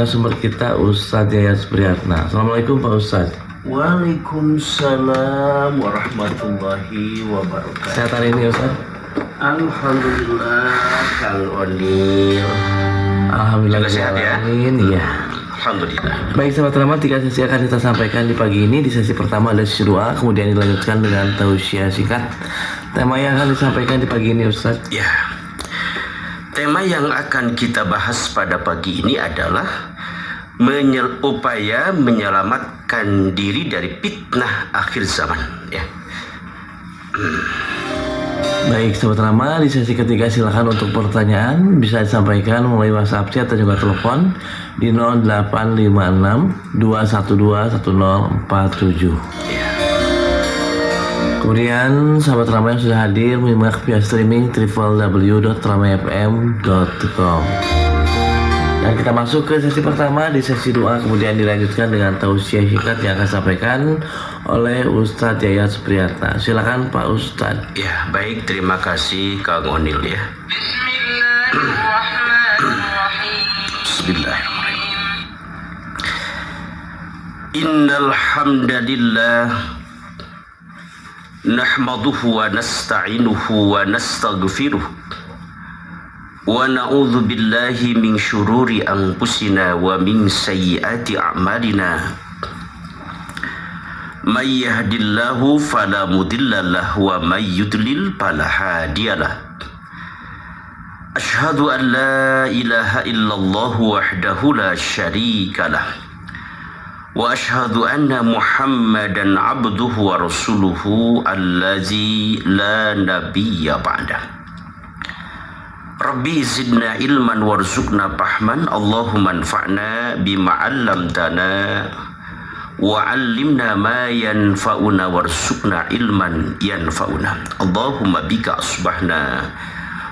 Sumber kita Ustadz Yayat Supriyatna. Assalamualaikum Pak Ustadz. Waalaikumsalam warahmatullahi wabarakatuh. Sehat hari ini Ustadz? Alhamdulillah Kang Onil. Alhamdulillah sehat ya? Iya. Alhamdulillah. Baik sahabat rahmat, 3 sesi akan kita sampaikan di pagi ini. Di sesi pertama ada sesi doa, kemudian dilanjutkan dengan tausiah singkat. Tema yang akan disampaikan di pagi ini Ustadz? Ya. Tema yang akan kita bahas pada pagi ini adalah upaya menyelamatkan diri dari fitnah akhir zaman. Ya. Baik sahabat rahmat, di sesi ketiga silakan untuk pertanyaan bisa disampaikan melalui WhatsApp chat atau juga telepon di 0856 212 1047. Ya. Kemudian sahabat Ramai yang sudah hadir menyimak via streaming www.ramayfm.com. Dan kita masuk ke sesi pertama, di sesi doa kemudian dilanjutkan dengan tausiah singkat yang akan disampaikan oleh Ustadz Yayat Supriyatna. Silakan Pak Ustadz. Ya, baik, terima kasih Kang Onil ya. Bismillahirrahmanirrahim. Innal hamdalillah nahmaduhu wa nasta'inuhu wa nastaghfiruh wa na'udzu billahi min syururi anfusina wa min sayyiati a'malina. May yahdihillahu fala mudilla lahu wa may yudlil fala hadiyalah. Asyhadu an la ilaha illallah wahdahu la syarikalah. Wa ashhadu anna Muhammadan abduhu wa rasuluhu allazi la nabiyya ba'dah. Rabbi zidna ilman warzuqna fahman. Allahumma anfa'na bima 'allamtana wa 'allimna ma yanfa'una warzuqna ilman yanfa'una. Allahumma bika asbahna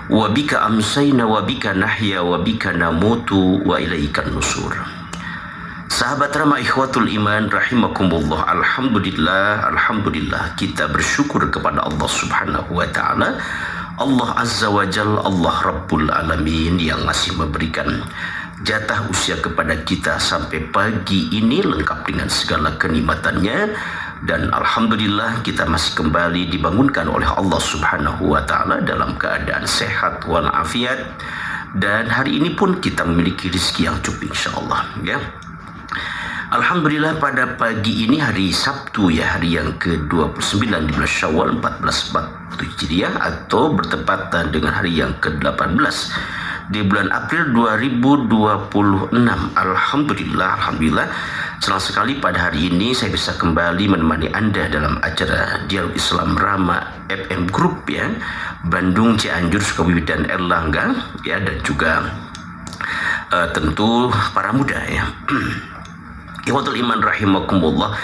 wa bika amsayna wa bika nahya wa bika namutu wa ilaikan nusur. Sahabat Rama ikhwatul iman rahimakumullah, alhamdulillah kita bersyukur kepada Allah Subhanahu wa taala, Allah Azza wa Jalla, Allah Rabbul Alamin yang masih memberikan jatah usia kepada kita sampai pagi ini lengkap dengan segala kenikmatannya. Dan alhamdulillah kita masih kembali dibangunkan oleh Allah Subhanahu wa taala dalam keadaan sehat walafiat, dan hari ini pun kita memiliki rezeki yang cukup insyaallah ya. Alhamdulillah pada pagi ini hari Sabtu ya, hari yang ke-29 di bulan Syawal 1447 Hijriah atau bertepatan dengan hari yang ke-18 di bulan April 2026. Alhamdulillah senang sekali pada hari ini saya bisa kembali menemani Anda dalam acara Dialog Islam Rama FM Group ya, Bandung, Cianjur, Sukabumi dan Erlangga ya, dan juga tentu para muda ya. Ikhwatul iman rahimakumullah,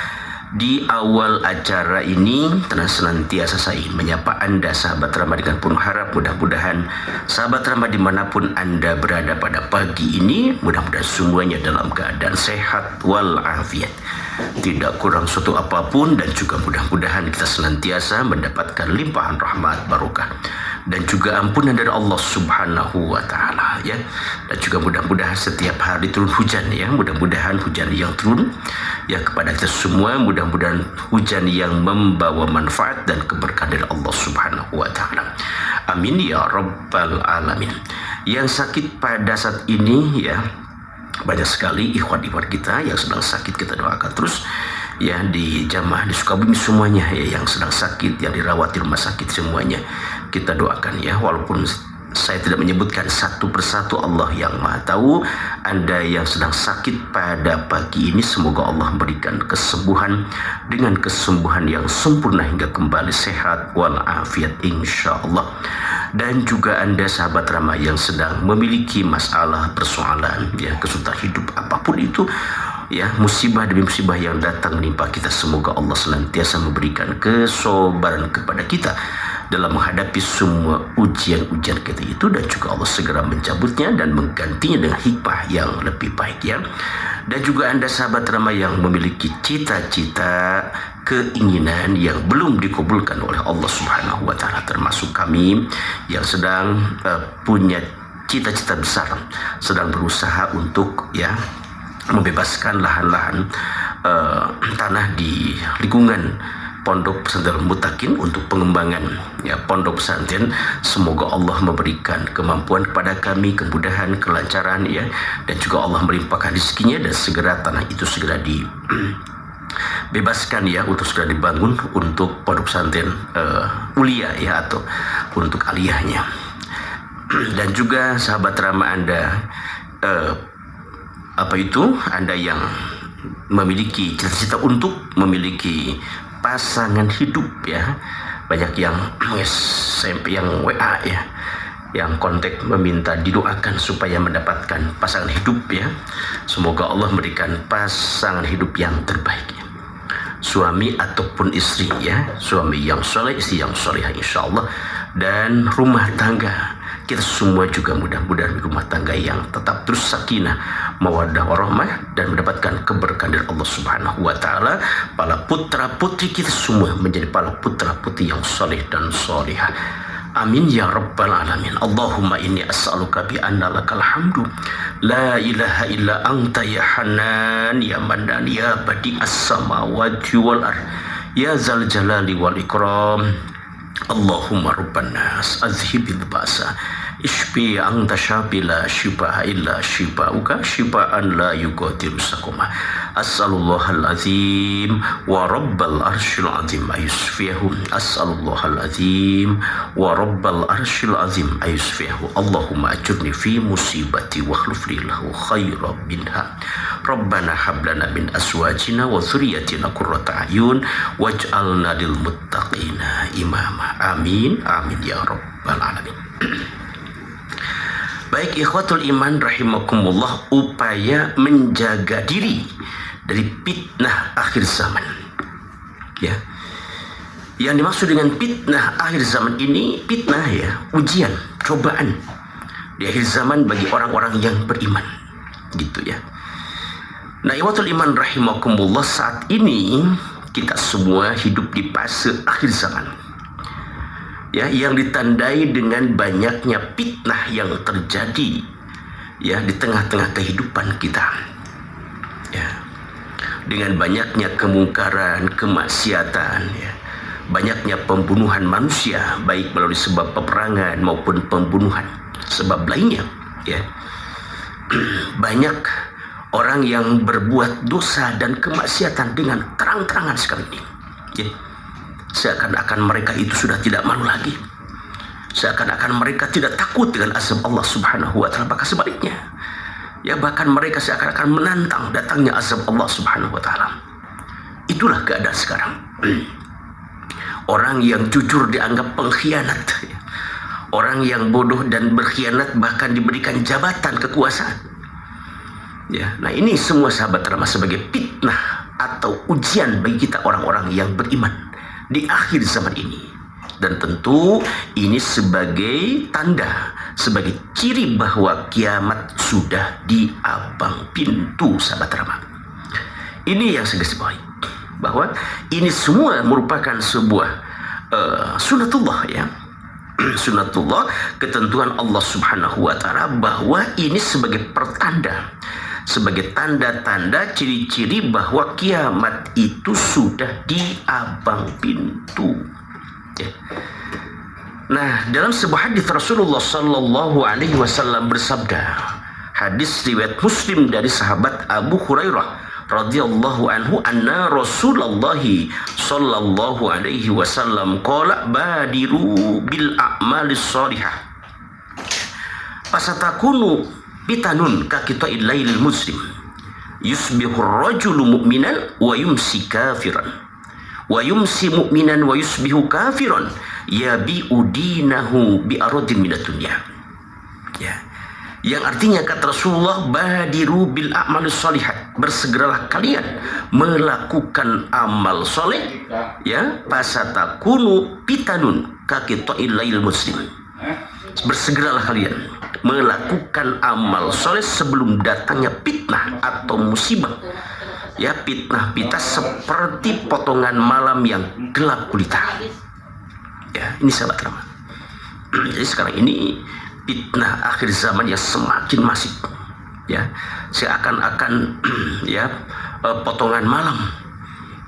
di awal acara ini senantiasa saya menyapa Anda sahabat Rama dengan penuh harap mudah-mudahan sahabat Rama dimanapun Anda berada pada pagi ini, mudah-mudahan semuanya dalam keadaan sehat walafiat, tidak kurang suatu apapun, dan juga mudah-mudahan kita senantiasa mendapatkan limpahan rahmat barokah dan juga ampunan dari Allah Subhanahu wa taala ya. Dan juga mudah-mudahan setiap hari turun hujan ya, mudah-mudahan hujan yang turun ya kepada kita semua, mudah-mudahan hujan yang membawa manfaat dan keberkahan dari Allah Subhanahu wa taala. Amin ya rabbal alamin. Yang sakit pada saat ini ya, banyak sekali ikhwan-ikhwan kita yang sedang sakit, kita doakan terus ya, di jamaah di Sukabumi semuanya ya, yang sedang sakit, yang dirawat di rumah sakit semuanya kita doakan ya. Walaupun saya tidak menyebutkan satu persatu, Allah yang maha tahu. Anda yang sedang sakit pada pagi ini, semoga Allah memberikan kesembuhan dengan kesembuhan yang sempurna hingga kembali sehat walafiat insyaallah. Dan juga Anda sahabat Rama yang sedang memiliki masalah, persoalan ya, kesulitan hidup apapun itu ya, musibah demi musibah yang datang menimpa kita, semoga Allah senantiasa memberikan kesabaran kepada kita dalam menghadapi semua ujian-ujian kita itu, dan juga Allah segera mencabutnya dan menggantinya dengan hikmah yang lebih baik ya. Dan juga Anda sahabat Rama yang memiliki cita-cita, keinginan yang belum dikabulkan oleh Allah Subhanahu wa taala, termasuk kami yang sedang punya cita-cita besar, sedang berusaha untuk ya membebaskan lahan-lahan tanah di lingkungan Pondok Pesantren Mutakin untuk pengembangan pondok pesantren. Semoga Allah memberikan kemampuan kepada kami, kemudahan, kelancaran dan juga Allah melimpahkan rezekinya dan segera tanah itu segera dibebaskan untuk segera dibangun untuk pondok pesantren ulia atau untuk aliyahnya. Dan juga sahabat Rama Anda, Anda yang memiliki cita-cita untuk memiliki pasangan hidup banyak yang SMP, yang WA yang kontak meminta didoakan supaya mendapatkan pasangan hidup semoga Allah memberikan pasangan hidup yang terbaik, suami ataupun istri suami yang soleh, istri yang solehah insyaallah, dan rumah tangga kita semua juga mudah-mudahan rumah tangga yang tetap terus sakinah, mawaddah warahmah dan mendapatkan keberkahan dari Allah Subhanahu wa taala. Para putra putri kita semua menjadi para putra putri yang soleh dan solehah. Amin ya rabbal alamin. Allahumma inni as'aluka bi anna lakal hamdu la ilaha illa anta ya Hanan ya Mannan ya badi'as samawati wal ard ya zal jalali wal ikram. Allahumma rabban nas azhibil ba'sa ishfi anta syafi la shifa'a illa shifa'uka shifa'an la yughadiru saqama. As'alullahal azim wa rabbal arsyil azim ayusfiyahu. As'alullahal azim wa rabbal arsyil azim ayusfiyahu. Allahumma ajurni fi musibati wa akhlif li lahu khairan minha. Rabbana hab lana min azwajina wa dzurriyyatina qurrata a'yun waj'alna lil muttaqina imama. Amin amin ya rabbal alamin. Baik ikhwatul iman rahimakumullah, upaya menjaga diri dari fitnah akhir zaman. Yang dimaksud dengan fitnah akhir zaman ini, fitnah ujian, cobaan di akhir zaman bagi orang-orang yang beriman. Gitu ya. Nah, ikhwatul iman rahimakumullah, saat ini kita semua hidup di fase akhir zaman. Yang ditandai dengan banyaknya fitnah yang terjadi di tengah-tengah kehidupan kita. Dengan banyaknya kemungkaran, kemaksiatan, banyaknya pembunuhan manusia baik melalui sebab peperangan maupun pembunuhan sebab lainnya. Banyak orang yang berbuat dosa dan kemaksiatan dengan terang-terangan sekali ini. Seakan-akan mereka itu sudah tidak malu lagi. Seakan-akan mereka tidak takut dengan azab Allah Subhanahu wa taala, bahkan sebaliknya. Bahkan mereka seakan-akan menantang datangnya azab Allah Subhanahu wa taala. Itulah keadaan sekarang. Orang yang jujur dianggap pengkhianat. Orang yang bodoh dan berkhianat bahkan diberikan jabatan kekuasaan. Nah ini semua sahabat Rama sebagai fitnah atau ujian bagi kita orang-orang yang beriman di akhir zaman ini. Dan tentu ini sebagai tanda, sebagai ciri bahwa kiamat sudah di abang pintu, sahabat Rama. Ini yang saya garis bawahi, bahwa ini semua merupakan sebuah sunatullah sunatullah, ketentuan Allah Subhanahu wa taala, bahwa ini sebagai pertanda, sebagai tanda-tanda ciri-ciri bahwa kiamat itu sudah di abang pintu. Nah, dalam sebuah hadis Rasulullah sallallahu alaihi wasallam bersabda, hadis riwayat Muslim dari sahabat Abu Hurairah radhiyallahu anhu, anna Rasulullah sallallahu alaihi wasallam qala badiru bil a'malis shalihah fasatakunu bitanun kakita'il lailil muslim yusbihu rajulu mu'minan wa yumsi kafiran wa yumsi mu'minan wa yusbihu kafiran yabi'u dinahu bi aradin minad dunya. Yang artinya kata Rasulullah, badiru bil a'malis shalihat, bersegeralah kalian melakukan amal soleh, fasatakunu pitanun kakita'il lailil muslim. Bersegeralah kalian melakukan amal soleh sebelum datangnya fitnah atau musibah. Fitnah-fitnah seperti potongan malam yang gelap gulita. Ini sahabat Rama. Jadi sekarang ini fitnah akhir zaman yang semakin masif. ya, seakan-akan ya potongan malam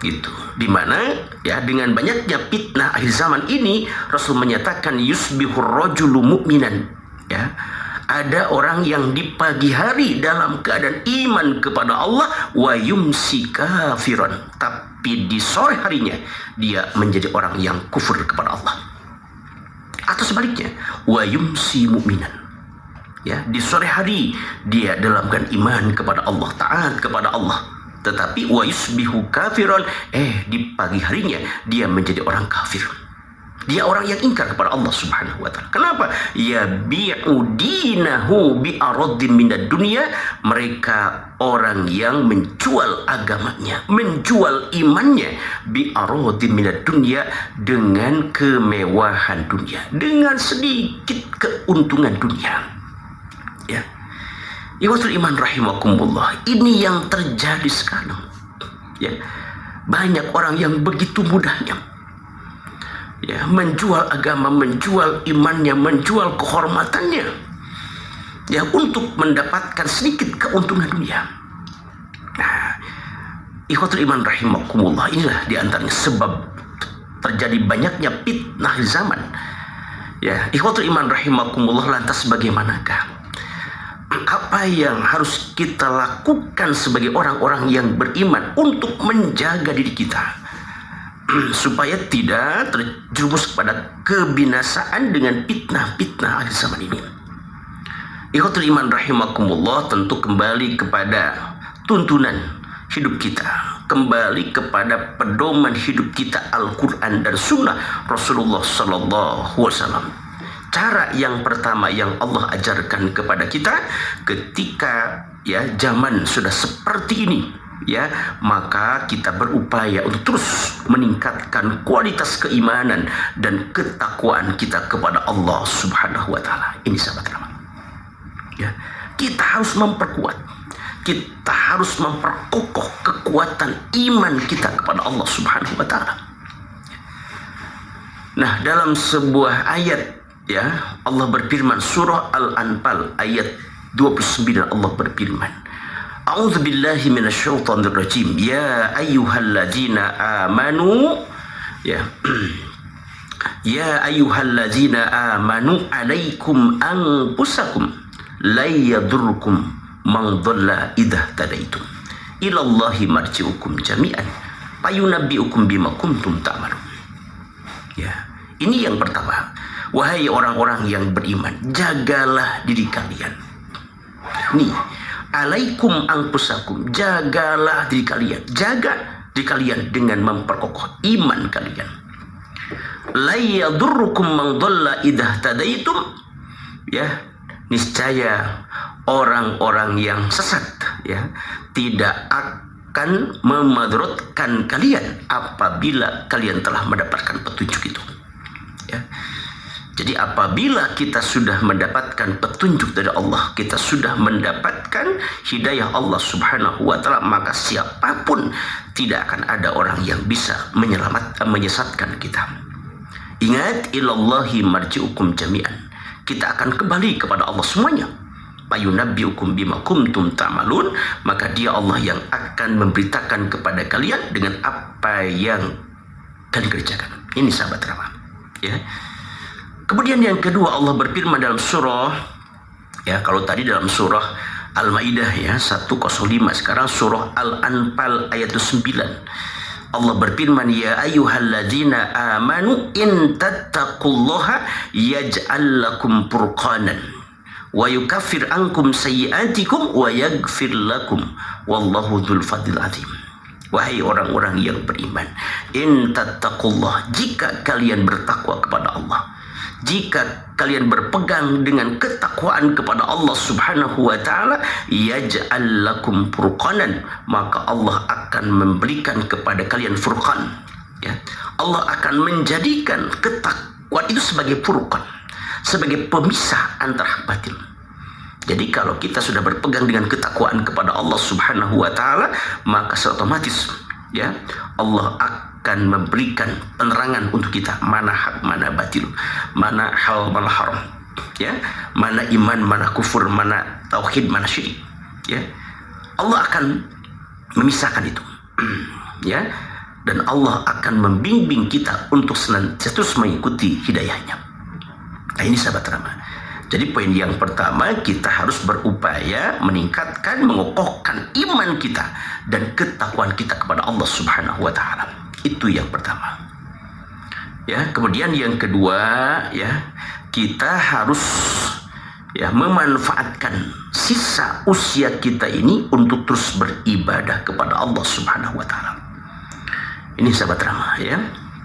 gitu, dimana ya dengan banyaknya fitnah akhir zaman ini Rasul menyatakan yusbihur rajulu mu'minan, ya, ada orang yang di pagi hari dalam keadaan iman kepada Allah, wa yumsi kafiran, tapi di sore harinya dia menjadi orang yang kufur kepada Allah. Atau sebaliknya, wa yumsi mu'minan, ya, di sore hari dia dalam keadaan iman kepada Allah, taat kepada Allah, tetapi wa yusbihu kafiran, di pagi harinya dia menjadi orang kafir. Dia orang yang ingkar kepada Allah Subhanahu wa taala. Kenapa? Ya bi'u dinahu bi aradin minad dunya. Mereka orang yang menjual agamanya, menjual imannya bi aradin minad dunya, dengan kemewahan dunia, dengan sedikit keuntungan dunia. Ya. Ikhwatul iman rahimakumullah, ini yang terjadi sekarang. Ya. Banyak orang yang begitu mudahnya, ya, menjual agama, menjual imannya, menjual kehormatannya, ya, untuk mendapatkan sedikit keuntungan dunia. Nah, ikhwatul iman rahimakumullah, inilah diantaranya sebab terjadi banyaknya fitnah zaman. Ya, ikhwatul iman rahimakumullah, lantas bagaimanakah? Apa yang harus kita lakukan sebagai orang-orang yang beriman untuk menjaga diri kita supaya tidak terjerumus kepada kebinasaan dengan fitnah-fitnah akhir zaman ini? Ikhwatul iman rahimakumullah, tentu kembali kepada tuntunan hidup kita, kembali kepada pedoman hidup kita, Al-Quran dan Sunnah Rasulullah Sallallahu Alaihi Wasallam. Cara yang pertama yang Allah ajarkan kepada kita ketika ya zaman sudah seperti ini, ya, maka kita berupaya untuk terus meningkatkan kualitas keimanan dan ketakwaan kita kepada Allah Subhanahu wa taala. Ini sahabat rahmat. Ya, kita harus memperkuat, kita harus memperkokoh kekuatan iman kita kepada Allah Subhanahu wa taala. Nah, dalam sebuah ayat, ya, Allah berfirman, surah Al-Anfal ayat 29, Allah berfirman, A'udzubillahi minasyaitonirrajim. Ya ayyuhalladzina amanu, ya, ya ayyuhalladzina amanu alaikum anfusakum la yadurrukum man dhalla idza tadaitum ilallahi marji'ukum jami'an fayunabbi'ukum bima kuntum ta'malun. Ya, ini yang pertama. Wahai orang-orang yang beriman, jagalah diri kalian. Nih, alaikum anfusakum, jagalah diri kalian. Jaga diri kalian dengan memperkokoh iman kalian. La yadurrukum man dhalla idza tadaitum. Ya, niscaya orang-orang yang sesat, ya, tidak akan memudaratkan kalian apabila kalian telah mendapatkan petunjuk itu. Ya. Jadi apabila kita sudah mendapatkan petunjuk dari Allah, kita sudah mendapatkan hidayah Allah Subhanahu wa taala, maka siapapun tidak akan ada orang yang bisa menyesatkan kita. Ingat, ilallahi marji'ukum jami'an. Kita akan kembali kepada Allah semuanya. Fayunabbi'ukum bima kuntum ta'malun, maka Dia Allah yang akan memberitakan kepada kalian dengan apa yang kalian kerjakan. Ini sahabat rahmat, ya. Kemudian yang kedua, Allah berfirman dalam surah, ya, kalau tadi dalam surah Al-Maidah, ya, 105, sekarang surah Al-Anfal ayat 9. Allah berfirman, ya ayyuhalladzina amanu in tattaqullaha yaj'al lakum furqanan wa yukaffir ankum sayyi'atikum wa yaghfir lakum wallahu dzul fadlil azim. Wahai orang-orang yang beriman, in tattaqullah, jika kalian bertakwa kepada Allah, jika kalian berpegang dengan ketakwaan kepada Allah Subhanahu wa taala, yaj'al lakum furqanan, maka Allah akan memberikan kepada kalian furqan, ya. Allah akan menjadikan ketakwaan itu sebagai furqan, sebagai pemisah antara batin. Jadi kalau kita sudah berpegang dengan ketakwaan kepada Allah Subhanahu wa taala, maka secara otomatis, ya, Allah akan memberikan penerangan untuk kita, mana hak, mana batil, mana hal, mana haram, ya, mana iman, mana kufur, mana tauhid, mana syirik. ya, Allah akan memisahkan itu. Ya, dan Allah akan membimbing kita untuk senantiasa terus mengikuti hidayahnya. Nah, ini sahabat Rama. Jadi poin yang pertama, kita harus berupaya meningkatkan, mengokohkan iman kita dan ketakwaan kita kepada Allah Subhanahu wa taala. Itu yang pertama. Ya, kemudian yang kedua, ya, kita harus ya memanfaatkan sisa usia kita ini untuk terus beribadah kepada Allah Subhanahu wa taala. Ini sahabat Rama, ya.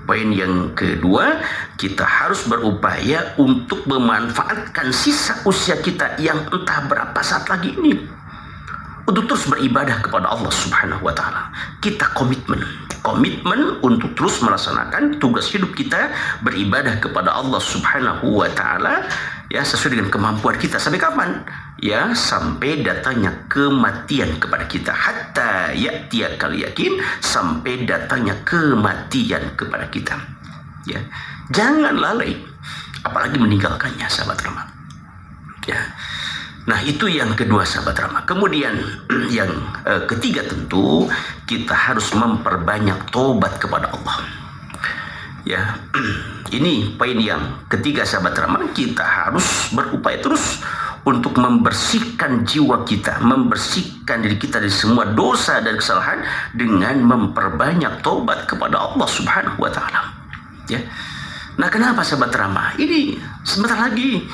Poin yang kedua, kita harus berupaya untuk memanfaatkan sisa usia kita yang entah berapa saat lagi ini untuk terus beribadah kepada Allah Subhanahu wa taala. Kita komitmen untuk terus melaksanakan tugas hidup kita beribadah kepada Allah Subhanahu wa taala, ya, sesuai dengan kemampuan kita. Sampai kapan? Ya, sampai datangnya kematian kepada kita. Hatta ya'tiyakal yakin, sampai datangnya kematian kepada kita. Ya, jangan lalai, apalagi meninggalkannya, sahabat Rama. Ya. Nah, itu yang kedua, sahabat Rama. Kemudian yang ketiga, tentu kita harus memperbanyak tobat kepada Allah. Ya, ini poin yang ketiga, sahabat Rama. Kita harus berupaya terus untuk membersihkan jiwa kita, membersihkan diri kita dari semua dosa dan kesalahan dengan memperbanyak tobat kepada Allah Subhanahu wa taala. Ya. Nah, kenapa, sahabat Rama? Ini sebentar lagi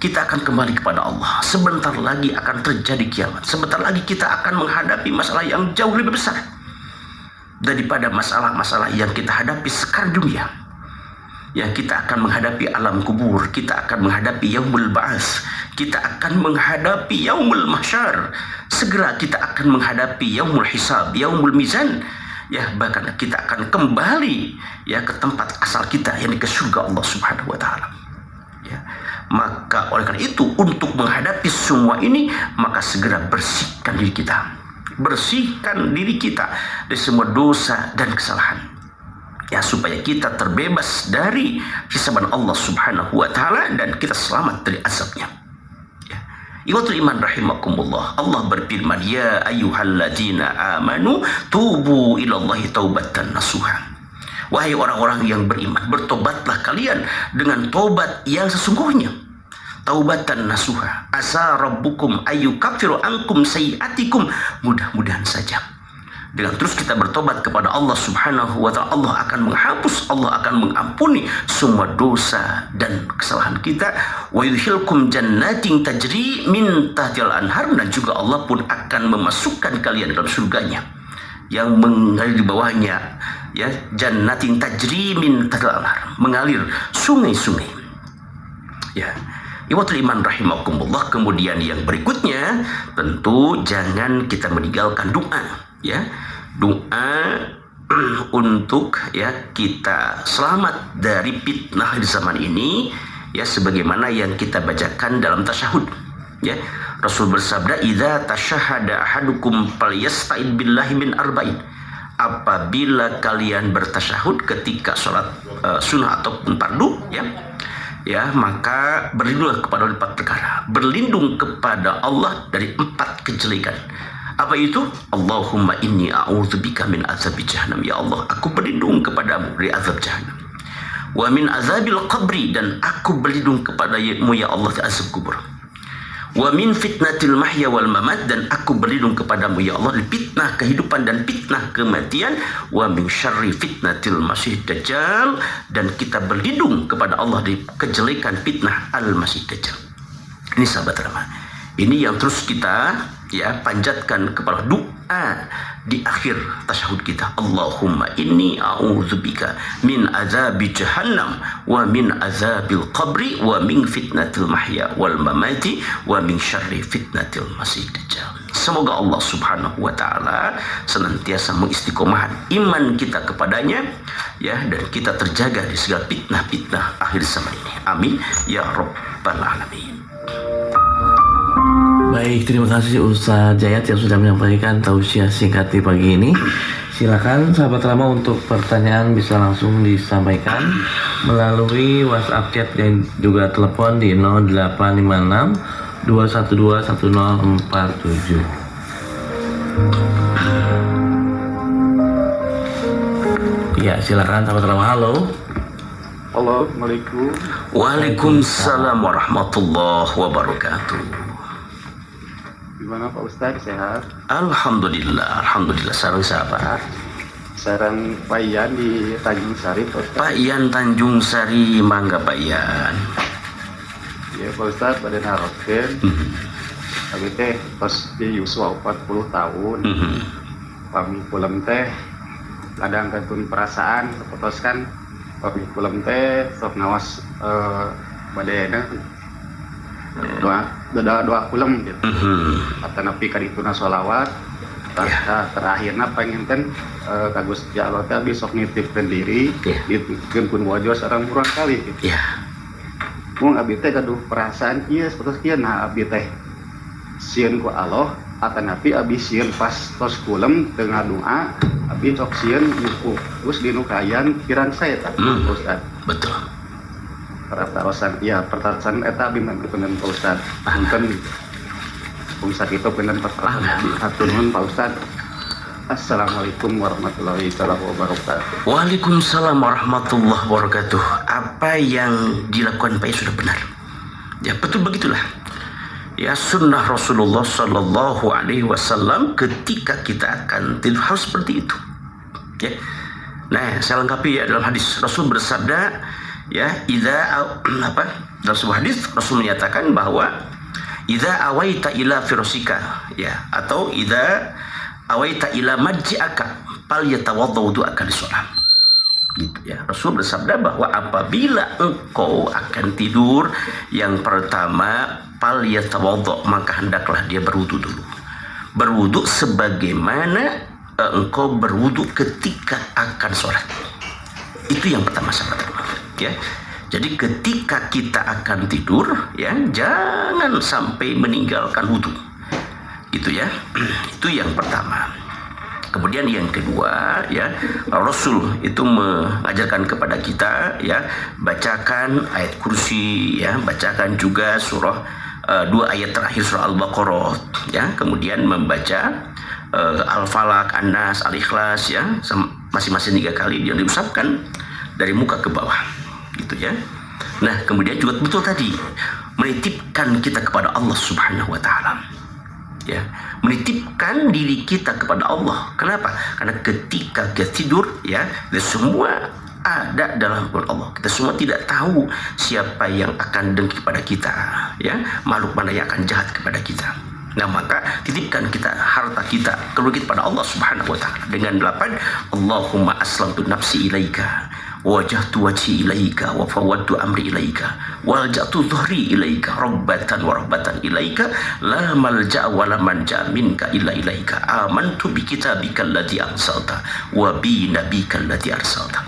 kita akan kembali kepada Allah. Sebentar lagi akan terjadi kiamat. Sebentar lagi kita akan menghadapi masalah yang jauh lebih besar daripada masalah-masalah yang kita hadapi sekarang dunia. Ya, kita akan menghadapi alam kubur, kita akan menghadapi yaumul ba'ats, kita akan menghadapi yaumul mahsyar. Segera kita akan menghadapi yaumul hisab, yaumul mizan. Ya, bahkan kita akan kembali ya ke tempat asal kita, yakni ke surga Allah Subhanahu wa taala. Ya. Maka oleh karena itu, untuk menghadapi semua ini, maka segera bersihkan diri kita. Bersihkan diri kita dari semua dosa dan kesalahan. Ya, supaya kita terbebas dari hisaban Allah Subhanahu wa taala dan kita selamat dari azabnya. Ya. Ikhwatul iman rahimakumullah. Allah berfirman, ya ayyuhalladzina amanu tubu ilallahi taubatan nasuha. Wahai orang-orang yang beriman, bertobatlah kalian dengan tobat yang sesungguhnya. Taubatan nasuha. Asa rabbukum ayyukaffiru ankum sayiatikum. Mudah-mudahan saja dengan terus kita bertobat kepada Allah Subhanahu wa taala, Allah akan menghapus, Allah akan mengampuni semua dosa dan kesalahan kita. Wa yudkhilkum jannatin tajri min tahtil anhar, dan juga Allah pun akan memasukkan kalian dalam surganya yang mengalir di bawahnya, ya, jannatin tajri min tahtil anhar, mengalir sungai-sungai. Ya. Ikhwatul iman rahimakumullah. Kemudian yang berikutnya, tentu jangan kita meninggalkan doa, ya. Doa untuk ya kita selamat dari fitnah di zaman ini, ya, sebagaimana yang kita bacakan dalam tasyahud, ya. Rasul bersabda, idza tasyahada ahadukum falyasta'id billahi min arba'in. Apabila kalian bertasyahud ketika sholat sunnah ataupun fardu, ya, maka berlindunglah kepada 4 perkara. Berlindung kepada Allah dari 4 kejelekan. Apa itu? Allahumma inni a'udzubika min azabi jahannam. Ya Allah, aku berlindung kepadamu dari azab jahannam. Wa min azabil qabri, dan aku berlindung kepadamu ya Allah dari azab kubur. Wa min fitnatil mahya wal mamat, dan aku berlindung kepadamu ya Allah dari fitnah kehidupan dan fitnah kematian. Wa min syarri fitnatil masih dajjal, dan kita berlindung kepada Allah dari kejelekan fitnah al-masih dajjal. Ini sahabat Rama, ini yang terus kita ya panjatkan kepada doa di akhir tasyahud kita. Allahumma inni a'udzubika min azabi jahannam wa min azabil qabri wa min fitnatil mahya wal mamati wa min syarri fitnatil masih dajjal. Semoga Allah Subhanahu wa taala senantiasa mengistiqomahkan iman kita kepadanya, ya, dan kita terjaga dari segala fitnah-fitnah akhir zaman ini. Amin ya rabbal alamin. Baik, terima kasih Ustaz Jayat yang sudah menyampaikan tausiah singkat di pagi ini. Silakan sahabat Rama untuk pertanyaan bisa langsung disampaikan melalui WhatsApp chat dan juga telepon di 0856 212 1047. Ya, silakan sahabat Rama. Halo. Halo, Assalamualaikum. Waalaikumsalam warahmatullahi wabarakatuh. Gimana Pak Ustadz, sehat? Alhamdulillah, alhamdulillah. Sarang sahabat. Sarang Pak Ian di Tanjung Sari, Pak Ustadz. Pak Ian Tanjung Sari, mangga Pak Ian. Ya Pak Ustadz, pada naroskeun. Tapi teh pas di Yuswa 40 tahun. Kami pulang teh kadang kantun perasaan, terputus kan. Kami pulang teh sok nawas badena doa pulang gitu. Kata nabi kadituna sholawat. Terakhirnya pengen kan kagus Allah teh besok nitipkeun diri ditipkeun pun wajo sareng urang kali gitu. Mung abdi teh gaduh perasaan ieu sapertos kieu nah abdi teh sieun ku Allah ata nabi abdi sieun pas tos kulem teu ngadoa abdi sok sieun yuku terus dinu kayan pirang sae tah Ustaz. Betul. Pertarasan eta abdi nangkeun Pak Ustaz. Punten Ustaz itu benar pertanyaan haturun Pak Ustaz. Assalamualaikum warahmatullahi wabarakatuh. Waalaikumsalam warahmatullahi wabarakatuh. Apa yang dilakukan Pak sudah benar. Ya betul begitulah. Ya sunnah Rasulullah Sallallahu Alaihi Wasallam ketika kita akan tidur harus seperti itu. Ya. Nah saya lengkapi ya dalam hadis Rasul bersabda ya dalam sebuah hadis Rasul menyatakan bahwa idza awaita ila firasika ya atau idza awaita ila maj'aka fal yatawaddu wudu'aka lis-shalah. Gitu ya. Rasul bersabda bahwa apabila engkau akan tidur yang pertama fal yatawaddu maka hendaklah dia berwudu dulu. Berwudu sebagaimana engkau berwudu ketika akan sholat. Itu yang pertama sahabat ya. Jadi ketika kita akan tidur ya jangan sampai meninggalkan wudu. Gitu ya. Itu yang pertama. Kemudian yang kedua ya Rasul itu mengajarkan kepada kita ya bacakan ayat kursi ya, bacakan juga surah 2 ayat terakhir surah Al-Baqarah ya, kemudian membaca Al-Falaq, An-Nas, Al-Ikhlas ya masing-masing 3 kali yang diusapkan dari muka ke bawah. Gitu ya. Nah, kemudian juga betul tadi menitipkan kita kepada Allah Subhanahu wa taala. Ya, menitipkan diri kita kepada Allah. Kenapa? Karena ketika kita tidur ya, kita semua ada dalam Quran Allah. Kita semua tidak tahu siapa yang akan dengki kepada kita, ya, makhluk mana yang akan jahat kepada kita. Nah, maka titipkan kita harta kita kepada pada Allah Subhanahu wa taala dengan 8 Allahumma aslamtu nafsi ilaika wajahtu wajhi ilaika wa fawwadtu amri ilaika walja'tu dhuhri ilaika rabbatan wa rabbatan ilaika la malja'a wa la manja minka illa ilaika amantu bi kitabika alladhi arsalta wa bi nabika alladhi arsalta.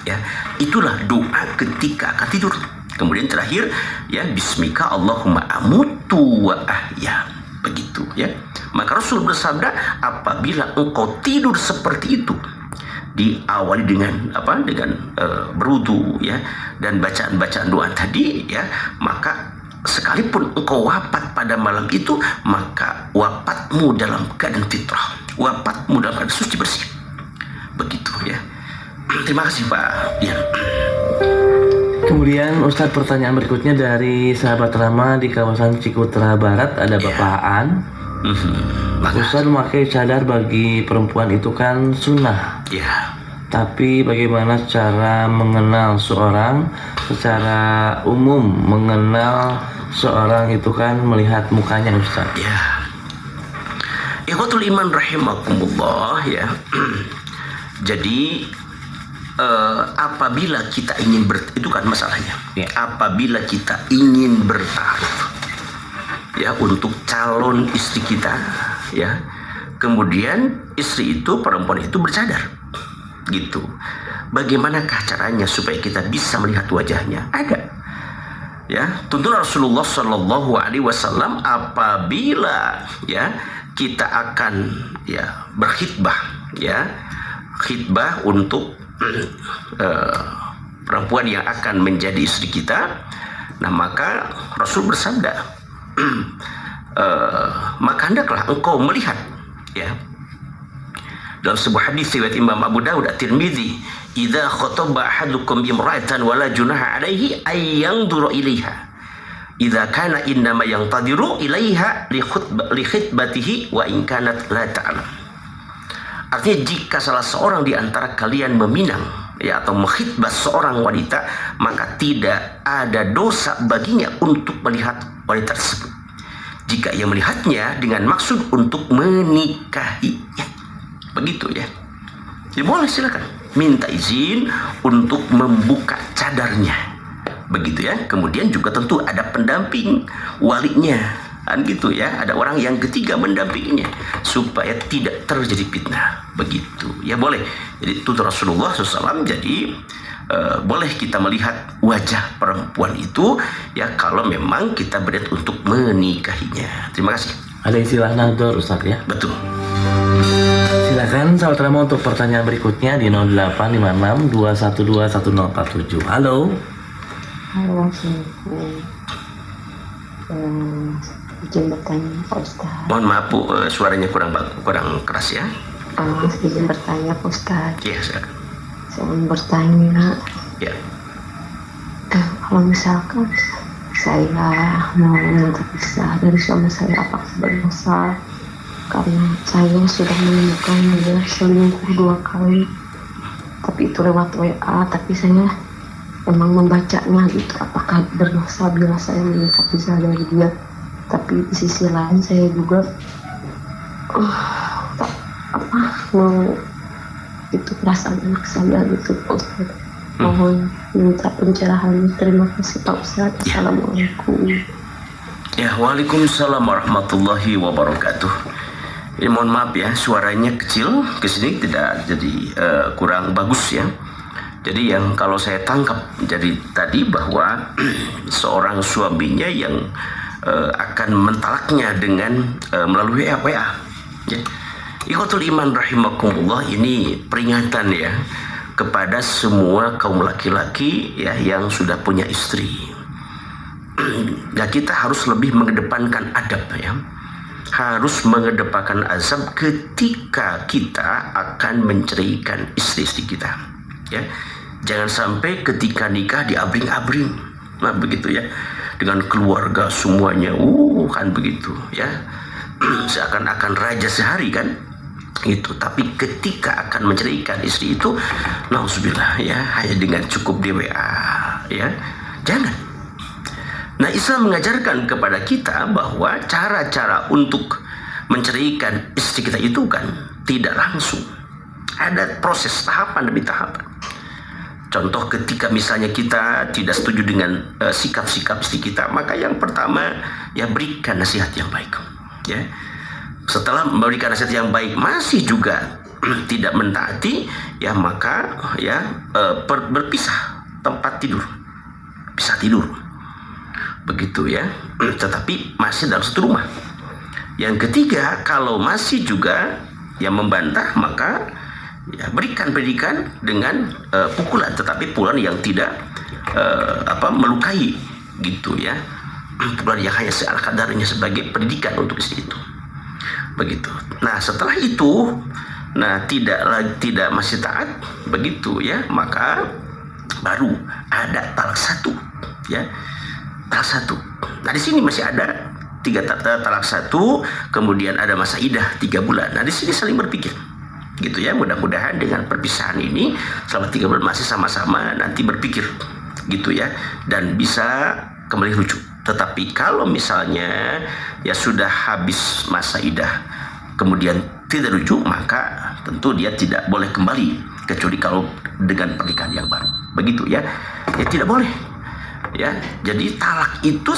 Ya, itulah doa ketika akan tidur. Kemudian terakhir ya bismika Allahumma amutu wa ahya. Begitu ya. Maka Rasul bersabda apabila engkau tidur seperti itu diawali dengan berwudu ya dan bacaan-bacaan doa tadi ya, maka sekalipun engkau wafat pada malam itu maka wafatmu dalam keadaan fitrah, wafatmu dalam keadaan suci bersih. Begitu ya. Terima kasih Pak Dian. Kemudian Ustadz, pertanyaan berikutnya dari sahabat Rama di kawasan Cikutra Barat, ada Bapak Aan. Ustadz, memakai cadar bagi perempuan itu kan sunnah. Ya. Tapi bagaimana cara mengenal seorang secara umum? Mengenal seorang itu kan melihat mukanya, Ustadz. Ya. Ikhwatul iman rahimakumullah ya. Jadi apabila kita ingin itu kan masalahnya ya, apabila kita ingin bertaruh ya untuk calon istri kita ya, kemudian istri itu, perempuan itu bercadar gitu, bagaimanakah caranya supaya kita bisa melihat wajahnya? Ada ya, tuntunan Rasulullah Sallallahu Alaihi Wasallam apabila ya kita akan ya berkhitbah ya, khitbah untuk perempuan yang akan menjadi istri kita. Nah, maka Rasul bersabda maka hendaklah engkau melihat Ya. Dalam sebuah hadis riwayat Imam Abu Dawud At-Tirmidzi, "Idza khataba ahadukum imra'atan wala junaha 'alaihi ay yanzura ilaiha. Idza kana innama yantadiru ilaiha li khitbatihi wa in kanat la ta'lam." Artinya jika salah seorang di antara kalian meminang ya atau mengkhitbah seorang wanita, maka tidak ada dosa baginya untuk melihat wanita tersebut jika ia melihatnya dengan maksud untuk menikahinya. Begitu ya. Jadi boleh, silakan minta izin untuk membuka cadarnya. Begitu ya. Kemudian juga tentu ada pendamping walinya. Kan gitu ya. Ada orang yang ketiga mendampinginya supaya tidak terjadi fitnah. Begitu. Ya boleh. Jadi itu Rasulullah SAW. Jadi boleh kita melihat wajah perempuan itu ya kalau memang kita berniat untuk menikahinya. Terima kasih. Ada istilah nazar Ustaz ya? Betul. Silakan sahabat Rama untuk pertanyaan berikutnya di 0856 212 1047. Halo. Halo, Assalamualaikum. Izin bertanya Pak Ustadz. Mohon maaf Bu, suaranya kurang keras ya. Izin bertanya Pak Ustadz. Iya, silakan. Saya ingin bertanya, Ya. kalau misalkan saya mau minta pisah dari suami saya, apakah berdosa? Karena saya sudah menemukan dia selingkuh 2 kali, tapi itu lewat WA, tapi saya memang membacanya gitu. Apakah berdosa bila saya minta pisah dari dia? Tapi di sisi lain saya juga mau itu perasaan anak saya gitu Pak Ustadz. Mohon minta pencerahan. Terima kasih Pak Ustadz. Assalamualaikum. Ya, waalaikumsalam warahmatullahi wabarakatuh. Ini mohon maaf ya, suaranya kecil kesini tidak jadi kurang bagus ya. Jadi yang kalau saya tangkap jadi tadi bahwa seorang suaminya yang akan mentalaknya dengan melalui WA. Ya. Ikhwatul iman rahimakumullah, ini peringatan ya kepada semua kaum laki-laki ya yang sudah punya istri. Ya, kita harus lebih mengedepankan adab ya. Harus mengedepankan azab ketika kita akan menceraikan istri-istri kita ya. Jangan sampai ketika nikah diabring-abring, nah begitu ya, dengan keluarga semuanya kan begitu ya, seakan-akan raja sehari kan itu. Tapi ketika akan menceraikan istri itu, nauzubillah ya, hanya dengan cukup di WA ya, jangan. Nah, Islam mengajarkan kepada kita bahwa cara-cara untuk menceraikan istri kita itu kan tidak langsung. Ada proses tahapan demi tahapan. Contoh ketika misalnya kita tidak setuju dengan sikap-sikap istri kita, maka yang pertama ya berikan nasihat yang baik. Ya. Setelah memberikan nasihat yang baik masih juga tidak mentaati, ya maka ya berpisah tempat tidur. Pisah tidur. Begitu ya, tetapi masih dalam satu rumah. Yang ketiga, kalau masih juga yang membantah, maka ya berikan pendidikan dengan pukulan, tetapi pukulan yang tidak melukai gitu ya, pukulan yang hanya seala kadarnya sebagai pendidikan untuk istri itu. Begitu. Nah, setelah itu, nah tidak masih taat begitu ya, maka baru ada talak 1 ya. Talak 1. Nah, di sini masih ada 3 talak 1, kemudian ada masa iddah 3 bulan. Nah, di sini saling berpikir. Gitu ya, mudah-mudahan dengan perpisahan ini selama 3 bulan masih sama-sama nanti berpikir gitu ya, dan bisa kembali rujuk. Tetapi kalau misalnya ya sudah habis masa iddah kemudian tidak rujuk, maka tentu dia tidak boleh kembali kecuali kalau dengan pernikahan yang baru. Begitu ya. Ya tidak boleh. Ya, jadi talak itu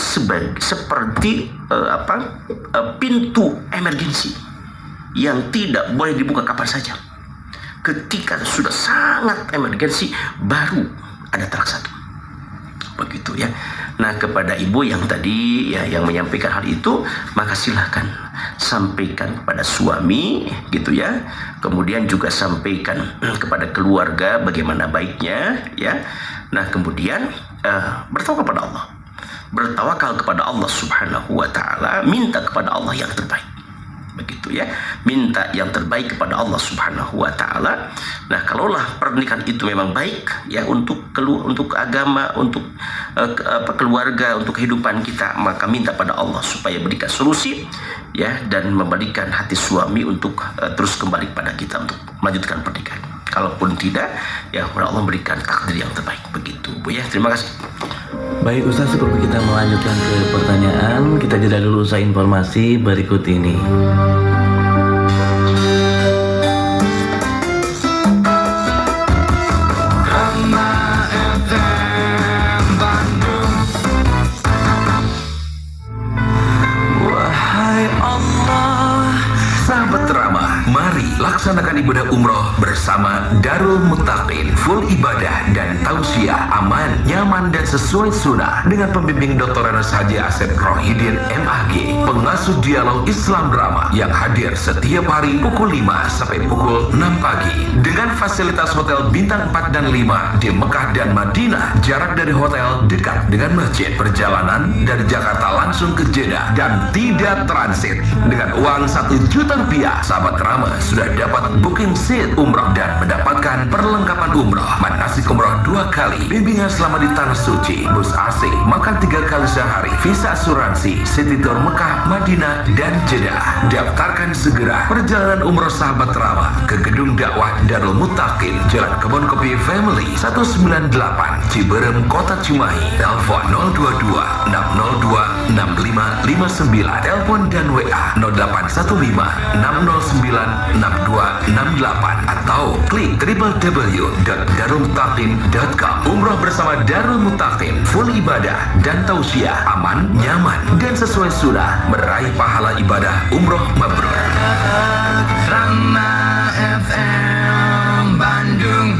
seperti pintu emergensi yang tidak boleh dibuka kapan saja. Ketika sudah sangat emergensi baru ada talak 1. Begitu ya. Nah, kepada ibu yang tadi ya yang menyampaikan hal itu, maka silahkan sampaikan kepada suami gitu ya. Kemudian juga sampaikan kepada keluarga bagaimana baiknya ya. Nah, kemudian bertawakal kepada Allah. Bertawakal kepada Allah Subhanahu wa taala, minta kepada Allah yang terbaik. begitu ya. Minta yang terbaik kepada Allah Subhanahu wa taala. Nah, kalaulah pernikahan itu memang baik ya untuk agama, untuk keluarga, untuk kehidupan kita, maka minta pada Allah supaya berikan solusi ya, dan membalikan hati suami untuk terus kembali pada kita untuk melanjutkan pernikahan. Kalaupun tidak, ya Allah berikan takdir yang terbaik, begitu Bu ya. Terima kasih. Baik Ustaz, sebelum kita melanjutkan ke pertanyaan, kita jeda dulu usai informasi berikut ini. Sahabat Rama, mari laksanakan ibadah umroh bersama Darul Muttaqin. Full ibadah dan tausiah aman, nyaman dan sesuai sunnah dengan pembimbing Dr. Anas Haji Asep Rohidin MAG, pengasuh dialog Islam Rama yang hadir setiap hari pukul 5 sampai pukul 6 pagi dengan fasilitas hotel bintang 4 dan 5 di Mekah dan Madinah. Jarak dari hotel dekat dengan masjid. Perjalanan dari Jakarta langsung ke Jeddah dan tidak transit. Dengan uang 1 juta rupiah, sahabat Rama sudah dapat booking seat umrah dan mendapatkan perlengkapan umrah, manasik umrah 2 kali, bimbingan selama di tanah suci, bus AC, makan 3 kali sehari, visa asuransi, city tour Mekah, Madinah, dan Jeddah. Daftarkan segera perjalanan umrah sahabat Rama ke Gedung Dakwah Darul Muttaqin, Jalan Kebon Kopi Family 198, Ciberem, Kota Cimahi. Telepon 022 602 6559. Telepon dan WA 0815 609 6268 atau klik www.darulmuttaqin.com. Umroh bersama Darul Muttaqin, full ibadah dan tausiah, aman, nyaman dan sesuai sunnah, meraih pahala ibadah umroh mabrur. Rama FM Bandung.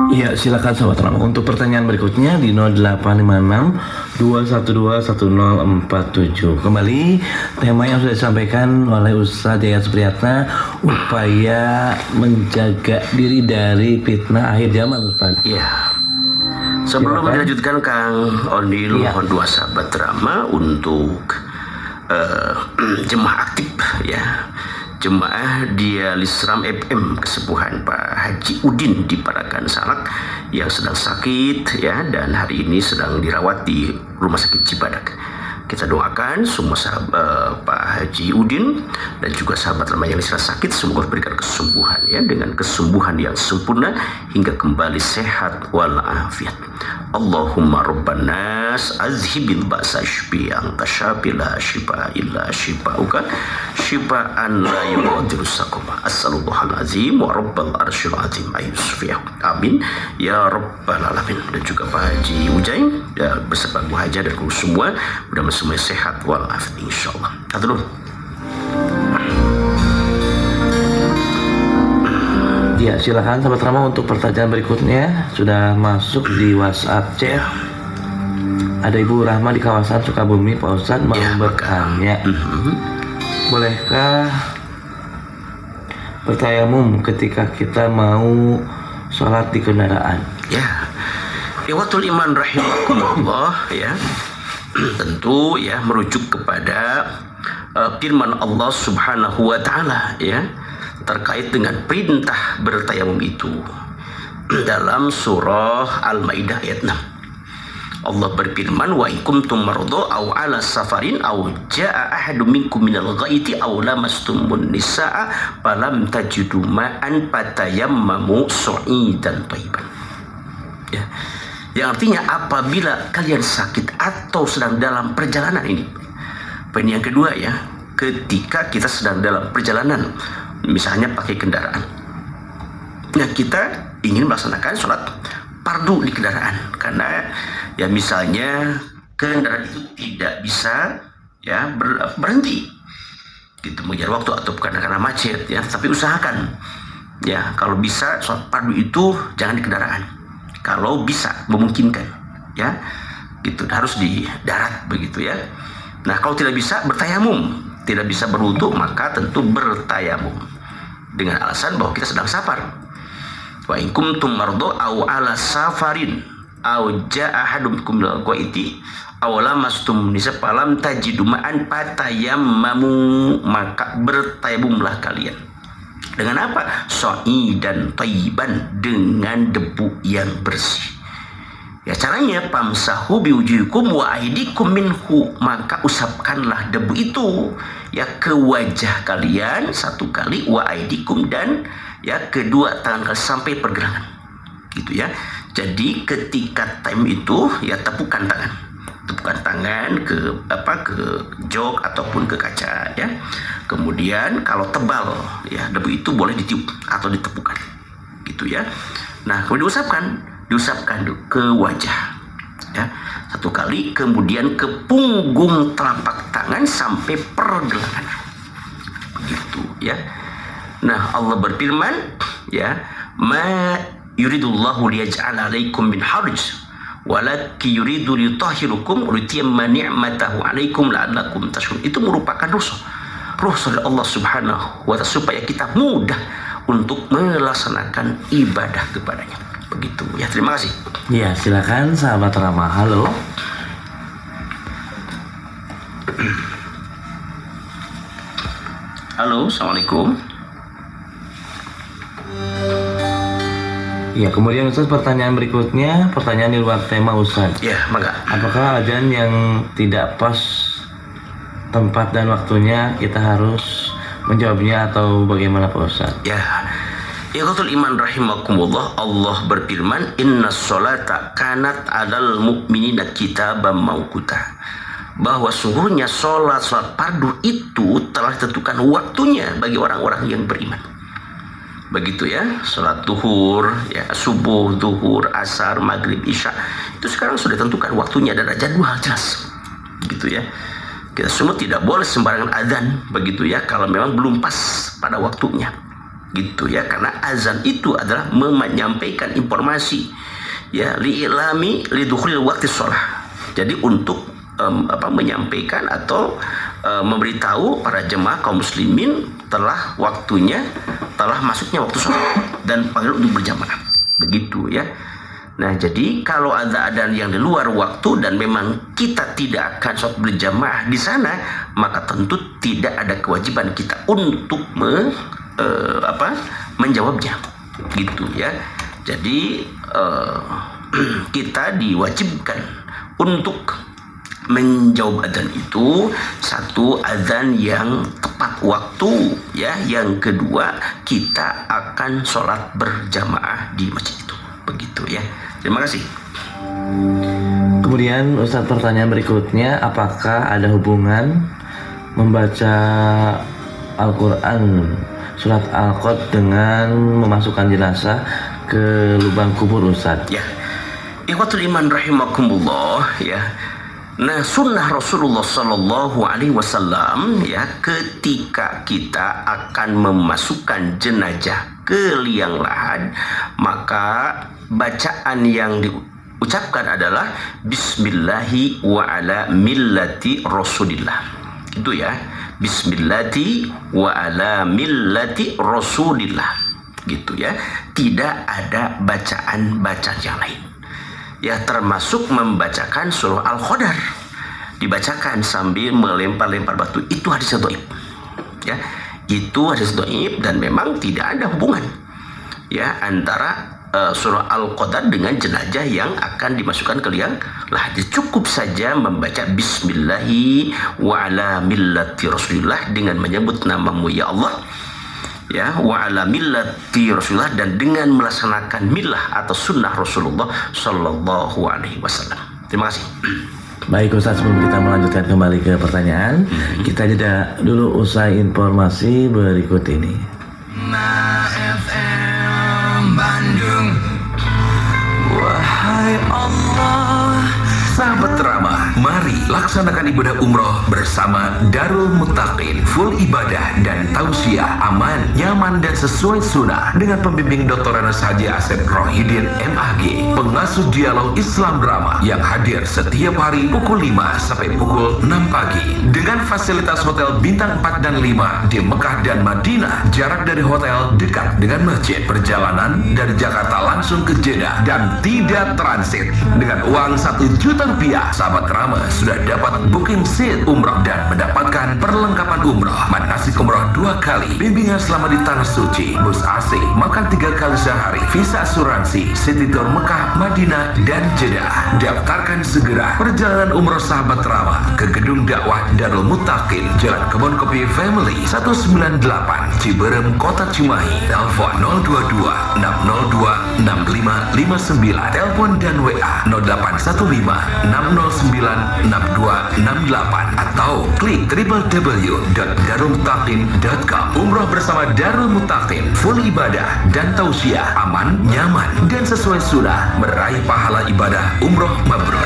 Ya, silakan sahabat Rama untuk pertanyaan berikutnya di 0856 212 1047. Kembali tema yang sudah disampaikan oleh Ustaz Yayat Supriyatna, upaya menjaga diri dari fitnah akhir zaman, Ustaz. Ya. Sebelum dilanjutkan Kang Onil, mohon doa sahabat Rama untuk jemaah aktif ya. Jemaah Dialis Ram FM kesepuhan Pak Haji Udin di Parakan Salak yang sedang sakit ya, dan hari ini sedang dirawat di Rumah Sakit Cibadak. Kita doakan semua sahabat Pak Haji Udin dan juga sahabat lama yang sedang sakit, semoga diberikan kesembuhan ya, dengan kesembuhan yang sempurna hingga kembali sehat walafiat. Allahumma rabban nas azhibil ba'sa shfi anta syafi la shifa illa shifauka shifaan la yughadiru saqama. Assallallahu azim wa rabbal arsyil azim ayusfiya. Amin ya rabbal alamin. Dan juga Pak Haji Ujain ya, beserta Bu Haja dan guru semua, mudah-mudahan semuanya sehat walafiat insyaallah. Atur. Ya, silakan sahabat Rama untuk pertanyaan berikutnya. Sudah masuk di WhatsApp chat. Ada Ibu Rahma di kawasan Sukabumi, Pak Ustadz mau bertanya, bolehkah bertayamum ketika kita mau sholat di kendaraan? Ya, ikhwatul iman rahimakumullah ya. Tentu ya merujuk kepada firman Allah Subhanahu wa taala ya, terkait dengan perintah bertayamum itu dalam surah Al-Maidah ayat 6. Allah berfirman, wa in kuntum marada aw ala safarin aw jaa ahadum minkum minal ghaiti aw lamastumun nisaa falam tajidu ma'an fatayammamu su'idan thayyiban. Ya. Yang artinya apabila kalian sakit atau sedang dalam perjalanan ini. Poin yang kedua ya, ketika kita sedang dalam perjalanan, misalnya pakai kendaraan. Nah, kita ingin melaksanakan sholat fardu di kendaraan karena ya misalnya kendaraan itu tidak bisa ya berhenti gitu mengejar waktu atau bukan karena macet ya, tapi usahakan ya kalau bisa sholat fardu itu jangan di kendaraan kalau bisa memungkinkan ya, gitu, harus di darat begitu ya. Nah, kalau tidak bisa bertayamum, tidak bisa berwudu, maka tentu bertayamum dengan alasan bahwa kita sedang safar. Wa in kuntum mardo aw ala safarin aw jaa ahadum minkum minal ghaiti awalastum nisa falam tajidu ma'an fatayammamu, maka bertayamumlah kalian dengan apa? Sa'idan thayyiban, dengan debu yang bersih. Ya, caranya pamsahu biwujuhikum wa aidikum minhu, maka usapkanlah debu itu ya ke wajah kalian satu kali, wa aidikum, dan ya kedua tangan kalian sampai pergelangan, gitu ya. Jadi ketika time itu ya tepukan tangan ke jok ataupun ke kaca ya. Kemudian kalau tebal ya debu itu boleh ditiup atau ditepukan, gitu ya. Nah, kemudian diusapkan ke wajah ya satu kali, kemudian ke punggung telapak tangan sampai pergelangan, begitu ya. Nah, Allah berfirman ya, ma yuridullahu liyaj'ala 'alaikum min harj walaki yuridu liyutahhirukum wa liyutimma ni'matahu 'alaikum la'allakum tashkurun. Itu merupakan ruh dari Allah Subhanahu wa ta'ala supaya kita mudah untuk melaksanakan ibadah kepadanya. Begitu ya, terima kasih. Ya, silakan sahabat Rama. Halo. Halo, assalamualaikum. Ya, kemudian Ustaz, pertanyaan berikutnya, pertanyaan di luar tema Ustaz. Ya, mangga. Apakah azan yang tidak pas tempat dan waktunya kita harus menjawabnya atau bagaimana Pak Ustaz? Ya, ikhwatul iman rahimakumullah, Allah berfirman, inna sholata kanat alal mu'minina kitaban mawquta, bahwa sungguhnya sholat fardu itu telah ditentukan waktunya bagi orang-orang yang beriman. Begitu ya, sholat duhur, ya, subuh, duhur, asar, maghrib, isya, itu sekarang sudah tentukan waktunya dan ada jadwal jelas, gitu ya. Kita semua tidak boleh sembarangan azan, begitu ya, kalau memang belum pas pada waktunya, gitu ya, karena azan itu adalah menyampaikan informasi, ya, li'ilami lidukhulil waktu sholat. Jadi untuk menyampaikan atau memberitahu para jemaah kaum muslimin telah waktunya, telah masuknya waktu sholat dan panggil untuk berjamaah, begitu ya. Nah, jadi kalau ada adzan yang di luar waktu dan memang kita tidak akan sholat berjamaah di sana, maka tentu tidak ada kewajiban kita untuk menjawabnya, gitu ya. Jadi kita diwajibkan untuk menjawab adzan itu, satu, adzan yang tepat waktu ya, yang kedua kita akan sholat berjamaah di masjid itu, begitu ya. Terima kasih. Kemudian Ustaz, pertanyaan berikutnya, apakah ada hubungan membaca Al-Quran surat Al-Qad dengan memasukkan jenazah ke lubang kubur Ustaz? Ya, ikhwatul iman rahimakumullah ya. Nah, sunnah Rasulullah Sallallahu Alaihi Wasallam ya, ketika kita akan memasukkan jenazah ke liang lahat, maka bacaan yang diucapkan adalah Bismillahi wa ala millati Rasulillah. Itu ya, Bismillahi wa ala millati Rasulillah, gitu ya. Tidak ada bacaan-bacaan yang lain. Ya, termasuk membacakan surah Al-Qadar, dibacakan sambil melempar-lempar batu, itu hadis dhaif. Ya, itu hadis dhaif dan memang tidak ada hubungan ya antara surah Al-Qadar dengan jenazah yang akan dimasukkan ke liang lahat. Cukup saja membaca Bismillahi wa ala millati Rasulillah dengan menyebut namamu ya Allah, ya, wa ala millati Rasulullah, dan dengan melaksanakan millah atau sunnah Rasulullah Sallallahu Alaihi Wasallam. Terima kasih. Baik Ustaz, sebelum kita melanjutkan kembali ke pertanyaan, kita jeda dulu usai informasi berikut ini. FM Bandung. Wahai Allah, sahabat Rama, mari laksanakan ibadah umroh bersama Darul Muttaqin. Full ibadah dan tausiah, aman, nyaman, dan sesuai sunnah dengan pembimbing Dr. Anas Haji Asep Rohidin MAG, pengasuh dialog Islam Rama yang hadir setiap hari pukul 5 sampai pukul 6 pagi dengan fasilitas hotel bintang 4 dan 5 di Mekah dan Madinah. Jarak dari hotel dekat dengan masjid. Perjalanan dari Jakarta langsung ke Jeddah dan tidak transit dengan uang 1 juta Rupiah. Sahabat Rama sudah dapat booking seat umroh dan mendapatkan perlengkapan umroh, manasik umroh 2 kali, bimbingan selama di Tanah Suci, bus AC, makan 3 kali sehari, visa asuransi, city tour Mekah, Madinah, dan Jeddah. Daftarkan segera perjalanan umroh sahabat Rama ke Gedung Dakwah Darul Muttaqin, Jalan Kebon Kopi Family 198, Ciberem, Kota Cimahi. Telepon 022 602 6559. Telepon dan WA 0815 609 6268 atau klik www.darulmuttaqin.com. Umroh bersama Darul Muttaqin, full ibadah dan tausiah, aman, nyaman, dan sesuai sunnah, meraih pahala ibadah umroh mabrur.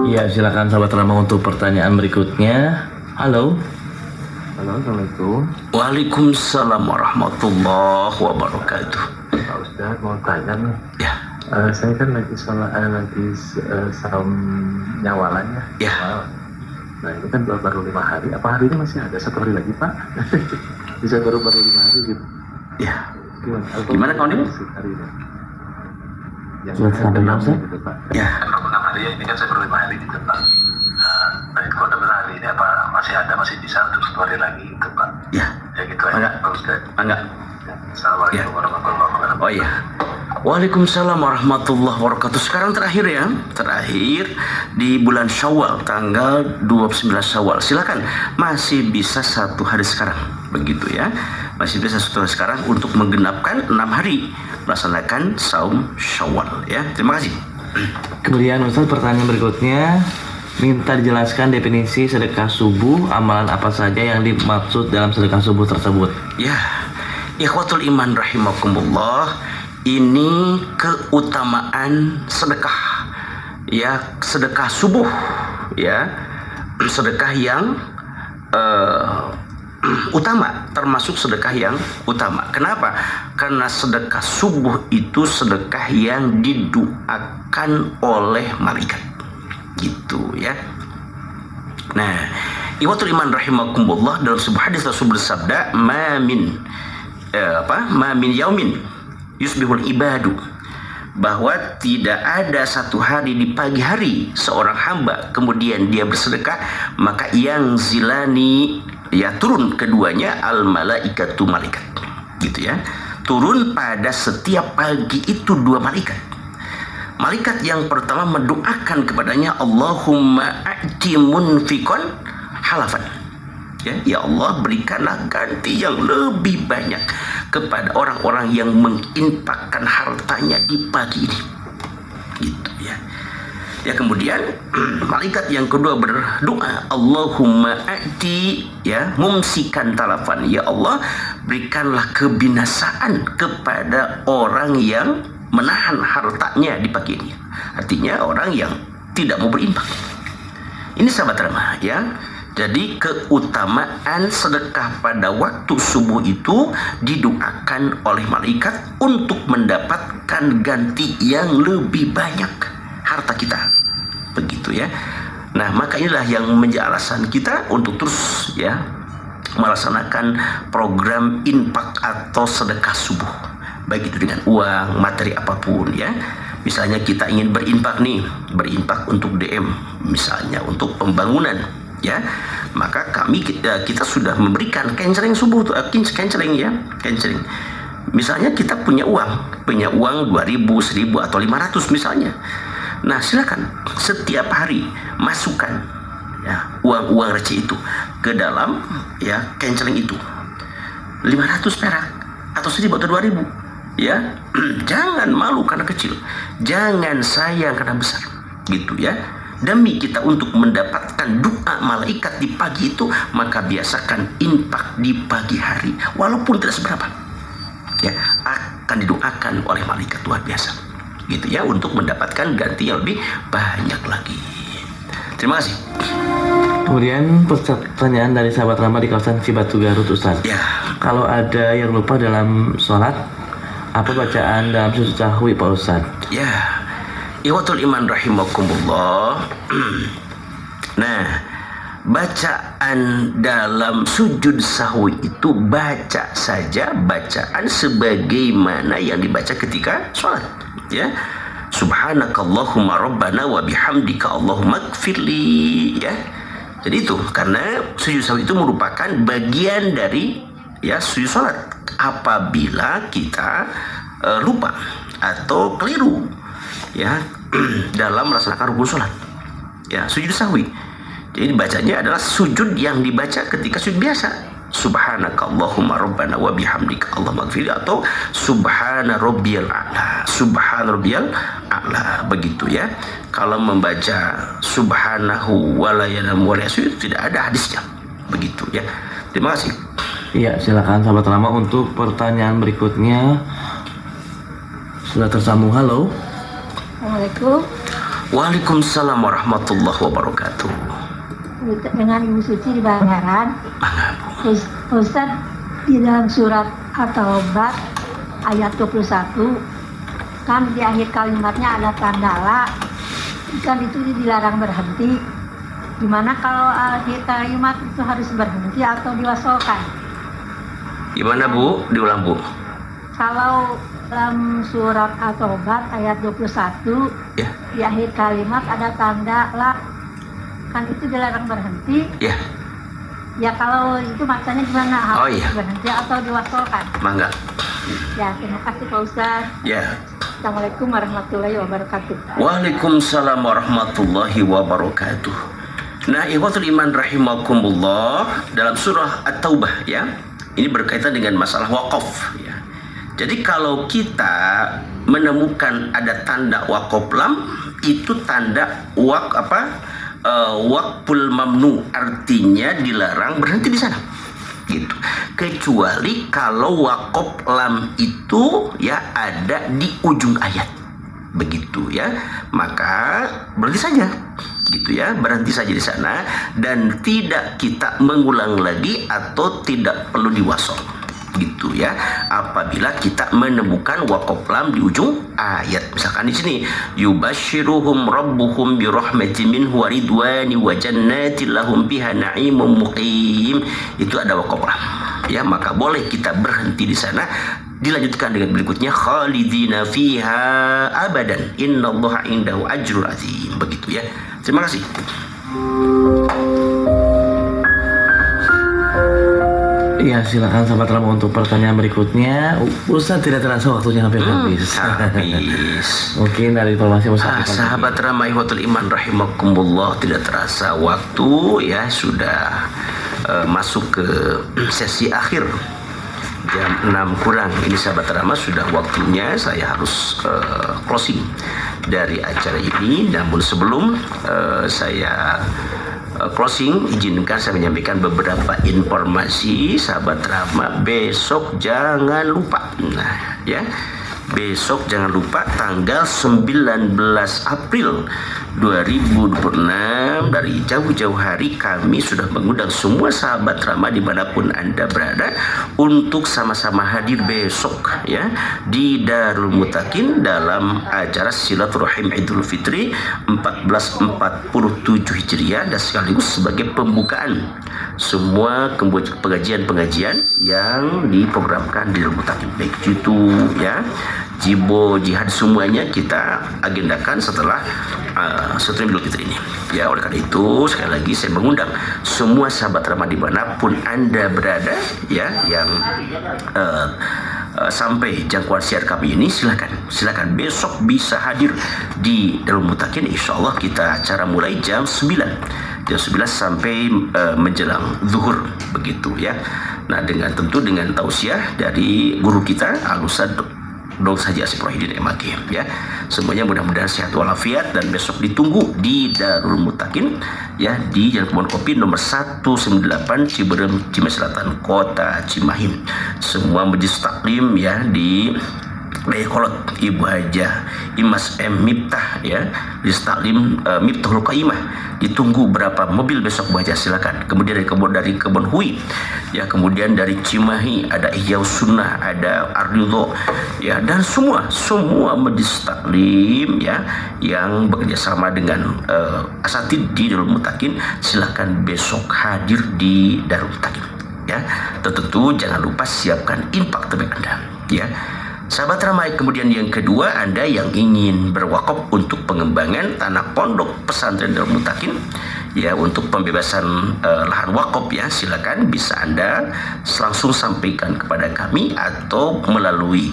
Ya, silakan sahabat Rama untuk pertanyaan berikutnya. Halo. Halo, Assalamualaikum. Waalaikumsalam warahmatullahi wabarakatuh. Pak Ustadz mau tanya nih. Ya. Saya kan lagi saum nyawalannya. Ya. Nah itu kan baru 5 hari. Apa hari ini masih ada 1 hari lagi Pak? Bisa baru 5 hari gitu. Ya. Gimana kau ini? Hari ini. Yang Sudah sampai ke-6 Ustaz? gitu Pak. Ya. Kalau 6 hari ini kan saya baru 5 hari gitu Pak. Nah itu kalau 6 hari ini apa masih bisa untuk 1 hari lagi gitu Pak? Ya. Ya gitu aja Pak Ustadz. Enggak. Assalamualaikum warahmatullahi wabarakatuh. Oh iya. Waalaikumsalam warahmatullahi wabarakatuh. Sekarang terakhir ya, terakhir di bulan Syawal, tanggal 29 Syawal. Silakan, masih bisa 1 hari sekarang, begitu ya. Masih bisa 1 hari sekarang untuk menggenapkan 6 hari melaksanakan saum Syawal ya. Terima kasih. Kemudian Ustaz, pertanyaan berikutnya, minta dijelaskan definisi sedekah subuh, amalan apa saja yang dimaksud dalam sedekah subuh tersebut. Ya, ikhwatul iman rahimakumullah. Ini keutamaan sedekah, ya, sedekah subuh, ya, sedekah yang utama, termasuk sedekah yang utama. Kenapa? Karena sedekah subuh itu sedekah yang didoakan oleh malaikat, gitu ya. Nah, ikhwatul iman rahimakumullah, dalam sebuah hadis Rasul bersabda, ma min yaumin yusbihul ibadu, bahwa tidak ada 1 hari di pagi hari seorang hamba kemudian dia bersedekah, maka yang zilani, ya, turun keduanya al malaikatu, malaikat, gitu ya. Turun pada setiap pagi itu 2 malaikat. Malaikat yang pertama mendoakan kepadanya, Allahumma a'ti munfikon halafan, ya Allah, berikanlah ganti yang lebih banyak kepada orang-orang yang menginfakkan hartanya di pagi ini, gitu ya. Ya, kemudian malaikat yang kedua berdoa, Allahumma a'ti, ya, mumsikan talafan, ya Allah, berikanlah kebinasaan kepada orang yang menahan hartanya di pagi ini. Artinya orang yang tidak mau berinfak. Ini sahabat Rama ya. Jadi keutamaan sedekah pada waktu subuh itu didoakan oleh malaikat untuk mendapatkan ganti yang lebih banyak harta kita, begitu ya. Nah, maka inilah yang menjadi alasan kita untuk terus ya melaksanakan program infak atau sedekah subuh, baik itu dengan uang, materi apapun ya. Misalnya kita ingin berinfak nih, berinfak untuk DM, misalnya untuk pembangunan ya, maka kita sudah memberikan canceling subuh tuh, canceling ya, canceling. Misalnya kita punya uang 2.000, 1.000 atau 500 misalnya. Nah, silakan setiap hari masukkan ya uang receh itu ke dalam ya canceling itu. 500 perak atau 1.000 atau 2.000 ya. Jangan malu karena kecil, jangan sayang karena besar, gitu ya. Demi kita untuk mendapatkan doa malaikat di pagi itu, maka biasakan infak di pagi hari walaupun tidak seberapa ya, akan didoakan oleh malaikat luar biasa, gitu ya, untuk mendapatkan ganti yang lebih banyak lagi. Terima kasih. Kemudian pertanyaan dari sahabat Rama di kawasan Cibatu Garut, Ustaz. Ya. Kalau ada yang lupa dalam sholat, apa bacaan dalam sujud sahwi, Pak Ustaz? Ya, ikhwatul iman rahimakumullah. Nah, bacaan dalam sujud sahwi itu baca saja bacaan sebagaimana yang dibaca ketika sholat, ya. Subhanakallahumma rabbana wa bihamdika Allahumma gfirli, ya. Jadi itu karena sujud sahwi itu merupakan bagian dari ya sujud sholat. Apabila kita lupa atau keliru ya dalam melaksanakan rukun sholat, ya sujud sahwi. Jadi bacanya adalah sujud yang dibaca ketika sujud biasa. Subhanakallahumma rabbana wa bihamdika Allahumma gfirli atau subhana rabbiyal a'la. Subhana rabbiyal a'la, begitu ya. Kalau membaca subhanahu wa la ya'lamu wa la yasud tidak ada hadisnya. Begitu ya. Terima kasih. Iya, silakan sahabat Rama untuk pertanyaan berikutnya. Sudah tersambung. Halo. Assalamualaikum. Waalaikumsalam warahmatullahi wabarakatuh. Dengan Ibu Suci di Bangaran. Ustaz, di dalam surat At-Taubah ayat 21 kan di akhir kalimatnya ada tanda la, kan itu dilarang berhenti. Gimana kalau akhir kalimat itu harus berhenti atau diwasolkan? Gimana Bu? Diulang Bu. Kalau dalam surat At-Taubah ayat 21 Ya. di akhir kalimat ada tanda la, kan itu dilarang berhenti. Ya. Ya kalau itu maksudnya gimana? Harus Oh, iya. berhenti atau diwasolkan? Mangga. Ya, terima kasih Pak Ustaz. Ya. Assalamualaikum warahmatullahi wabarakatuh. Waalaikumsalam warahmatullahi wabarakatuh. Nah, ikhwatul iman rahimakumullah, dalam surah At-Taubah ya, ini berkaitan dengan masalah wakaf ya. Jadi kalau kita menemukan ada tanda wakaf lam, itu tanda waqful mamnu, artinya dilarang berhenti di sana gitu. Kecuali kalau waqaf lam itu ya ada di ujung ayat, begitu ya, maka berhenti saja gitu ya, berhenti saja di sana dan tidak kita mengulang lagi atau tidak perlu diwasol gitu ya. Apabila kita menemukan waqaf lam di ujung ayat, misalkan di sini yubashshiruhum rabbuhum bi rahmatin minhu wa ridwani wa jannatin lahum biha na'imun muqim, itu ada waqaf lam ya, maka boleh kita berhenti di sana. Dilanjutkan dengan berikutnya khalidina fiha abadan innallaha indahu ajrun azim, begitu ya. Terima kasih. Iya, silakan sahabat Rama untuk pertanyaan berikutnya. Ustaz, tidak terasa waktunya hampir habis. Habis. Mungkin dari informasi Ustaz. Sahabat Rama ihwatul iman rahimakumullah, tidak terasa waktu ya, sudah masuk ke sesi akhir. Jam 6 kurang ini sahabat Rama, sudah waktunya saya harus closing dari acara ini. Namun sebelum saya closing, izinkan saya menyampaikan beberapa informasi sahabat Rama. Besok jangan lupa, nah ya, besok jangan lupa tanggal 19 April 2026 dari jauh-jauh hari kami sudah mengundang semua sahabat Rama dimanapun Anda berada untuk sama-sama hadir besok ya di Darul Mutakin dalam acara Silaturahim Idul Fitri 1447 Hijriah, dan sekaligus sebagai pembukaan semua pengajian-pengajian yang diprogramkan di Darul Mutakin, baik itu ya Jibo, Jihad, semuanya kita agendakan setelah Idul Fitri ini ya. Oleh karena itu sekali lagi saya mengundang semua sahabat Rama dimanapun Anda berada ya, yang sampai jangkauan siar kami ini, silakan besok bisa hadir di Darul Mutakin. Insyaallah kita acara mulai jam 9 sampai menjelang zuhur, begitu ya. Nah, tentu dengan tausiah dari guru kita Al-Ustaz Dr. Haji Asep Rohidin MAG ya. Semuanya mudah-mudahan sehat walafiat, dan besok ditunggu di Darul Mutakin ya, di Jalan Kebun Kopi nomor 198 Ciberem, Cimahi Selatan, Kota Cimahi. Semua majelis taklim ya Bayikolot Ibu Hajah Imas M Miftah ya, di Taklim Miftahul Qaimah. Ditunggu berapa mobil besok Bu Hajah, silakan. Kemudian dari kebun Hui ya, kemudian dari Cimahi ada Ihya Sunnah, ada Ardido ya, dan semua majlis taklim ya yang bekerja sama dengan asatid di Darul Muttaqin, silakan besok hadir di Darul Muttaqin ya. Tentu jangan lupa siapkan infak terbaik Anda ya. Sahabat Ramai, kemudian yang kedua, Anda yang ingin berwakaf untuk pengembangan tanah pondok pesantren Darul Muttaqin ya, untuk pembebasan lahan wakaf ya, silakan bisa Anda langsung sampaikan kepada kami atau melalui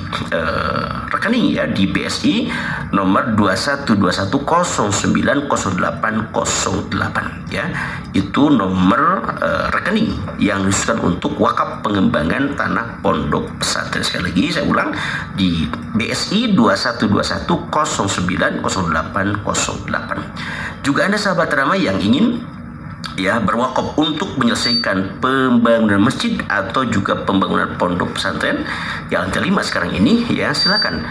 rekening ya di BSI nomor 2121090808 ya. Itu nomor rekening yang disusun untuk wakaf pengembangan tanah pondok pesantren. Sekali lagi saya ulang, di BSI 2121090808. Juga Anda sahabat Ramai yang ingin ya berwakaf untuk menyelesaikan pembangunan masjid atau juga pembangunan pondok pesantren yang lantai 5 sekarang ini ya, silakan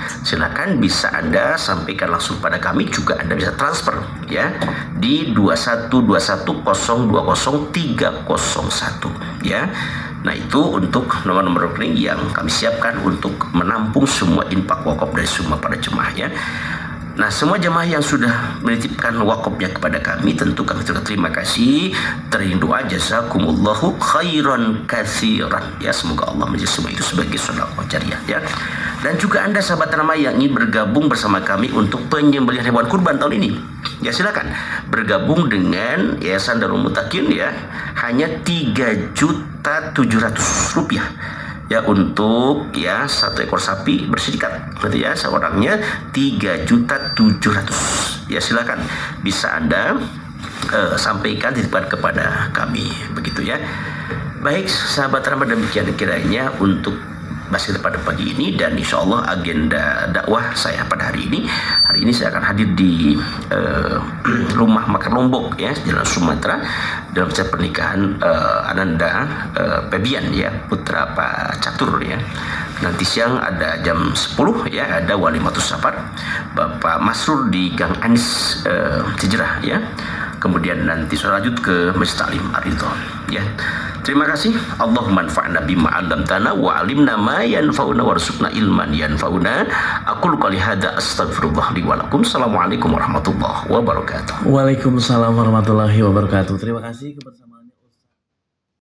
bisa Anda sampaikan langsung pada kami. Juga Anda bisa transfer ya di 2121020301 ya. Nah, itu untuk nomor-nomor rekening yang kami siapkan untuk menampung semua infak wakaf dari semua para jemaah ya. Nah, semua jemaah yang sudah menitipkan wakafnya kepada kami, tentu kami terima kasih. Teriring doa jazakumullahu khairan katsiran ya, semoga Allah menjadi semua itu sebagai sedekah jariah ya. Dan juga Anda sahabat Ramai yang ingin bergabung bersama kami untuk penyembelihan hewan kurban tahun ini ya, silakan bergabung dengan Yayasan Darul Muttaqin ya, hanya 3.700.000 rupiah ya, untuk ya 1 ekor sapi bersedikat berarti ya, seorangnya 3.700.000 ya. Silakan bisa Anda sampaikan titipan kepada kami begitu ya. Baik sahabat Ramai, demikian kiranya untuk bahas pada pagi ini, dan insya Allah agenda dakwah saya pada hari ini saya akan hadir di rumah makan Lombok ya, Jalan Sumatera, dalam acara pernikahan Ananda Febian ya, putra Pak Catur ya. Nanti siang ada jam 10 ya, ada walimatus safar Bapak Masrur di Gang Anis Cijerah ya. Kemudian nanti saya lanjut ke Masjid Taklim Ar-Ridho ya. Terima kasih. Allahumma anfa'na bima 'allamtana wa 'allimna ma yanfa'una warzuqna ilman yanfa'una. Aqulu qouli hadza astaghfirullah li wa lakum. Assalamualaikum warahmatullahi wabarakatuh. Waalaikumsalam warahmatullahi wabarakatuh. Terima kasih kebersamaan